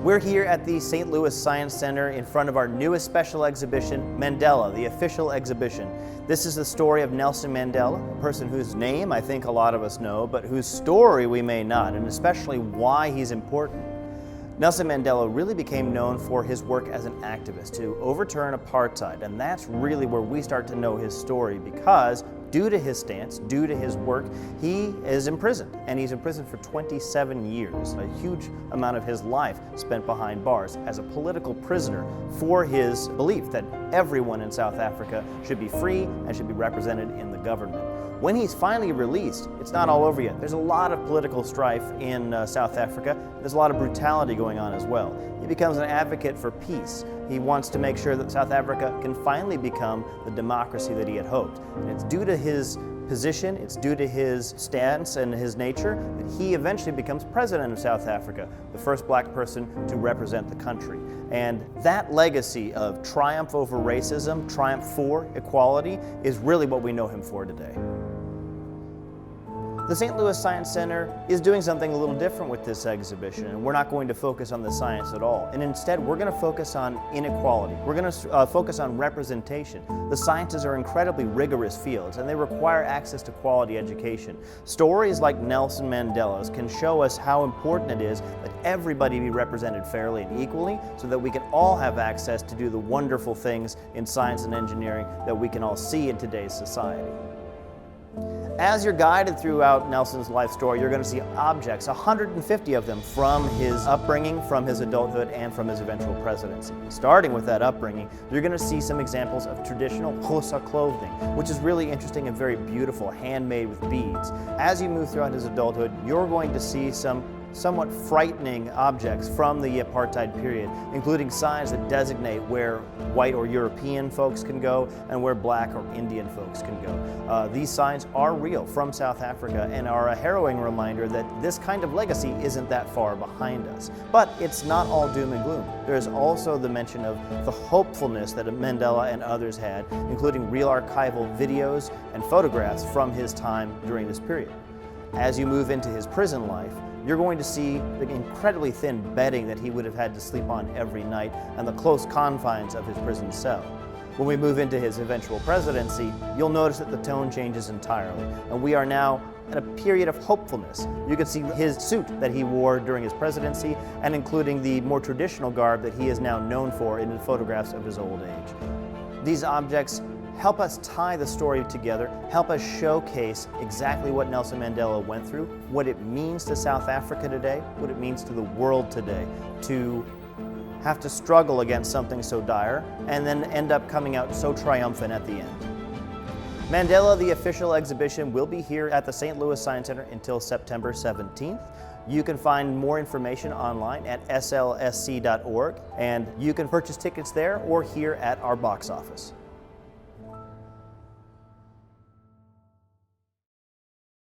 We're here at the St. Louis Science Center in front of our newest special exhibition, Mandela, the official exhibition. This is the story of Nelson Mandela, a person whose name I think a lot of us know, but whose story we may not, and especially why he's important. Nelson Mandela really became known for his work as an activist to overturn apartheid, and that's really where we start to know his story because due to his stance, due to his work, he is imprisoned, and he's imprisoned for 27 years, a huge amount of his life spent behind bars as a political prisoner for his belief that everyone in South Africa should be free and should be represented in the government. When he's finally released, it's not all over yet. There's a lot of political strife in South Africa. There's a lot of brutality going on as well. He becomes an advocate for peace. He wants to make sure that South Africa can finally become the democracy that he had hoped. And it's due to his position, it's due to his stance and his nature that he eventually becomes president of South Africa, the first black person to represent the country. And that legacy of triumph over racism, triumph for equality, is really what we know him for today. The St. Louis Science Center is doing something a little different with this exhibition, and we're not going to focus on the science at all. And instead, we're going to focus on inequality. We're going to focus on representation. The sciences are incredibly rigorous fields, and they require access to quality education. Stories like Nelson Mandela's can show us how important it is that everybody be represented fairly and equally so that we can all have access to do the wonderful things in science and engineering that we can all see in today's society. As you're guided throughout Nelson's life story, you're going to see objects, 150 of them, from his upbringing, from his adulthood, and from his eventual presidency. Starting with that upbringing, you're going to see some examples of traditional Xhosa clothing, which is really interesting and very beautiful, handmade with beads. As you move throughout his adulthood, you're going to see some somewhat frightening objects from the apartheid period, including signs that designate where white or European folks can go and where black or Indian folks can go. These signs are real from South Africa and are a harrowing reminder that this kind of legacy isn't that far behind us. But it's not all doom and gloom. There's also the mention of the hopefulness that Mandela and others had, including real archival videos and photographs from his time during this period. As you move into his prison life, you're going to see the incredibly thin bedding that he would have had to sleep on every night and the close confines of his prison cell. When we move into his eventual presidency, you'll notice that the tone changes entirely, and we are now in a period of hopefulness. You can see his suit that he wore during his presidency, and including the more traditional garb that he is now known for in the photographs of his old age. These objects help us tie the story together, help us showcase exactly what Nelson Mandela went through, what it means to South Africa today, what it means to the world today, to have to struggle against something so dire and then end up coming out so triumphant at the end. Mandela, the official exhibition, will be here at the St. Louis Science Center until September 17th. You can find more information online at slsc.org, and you can purchase tickets there or here at our box office.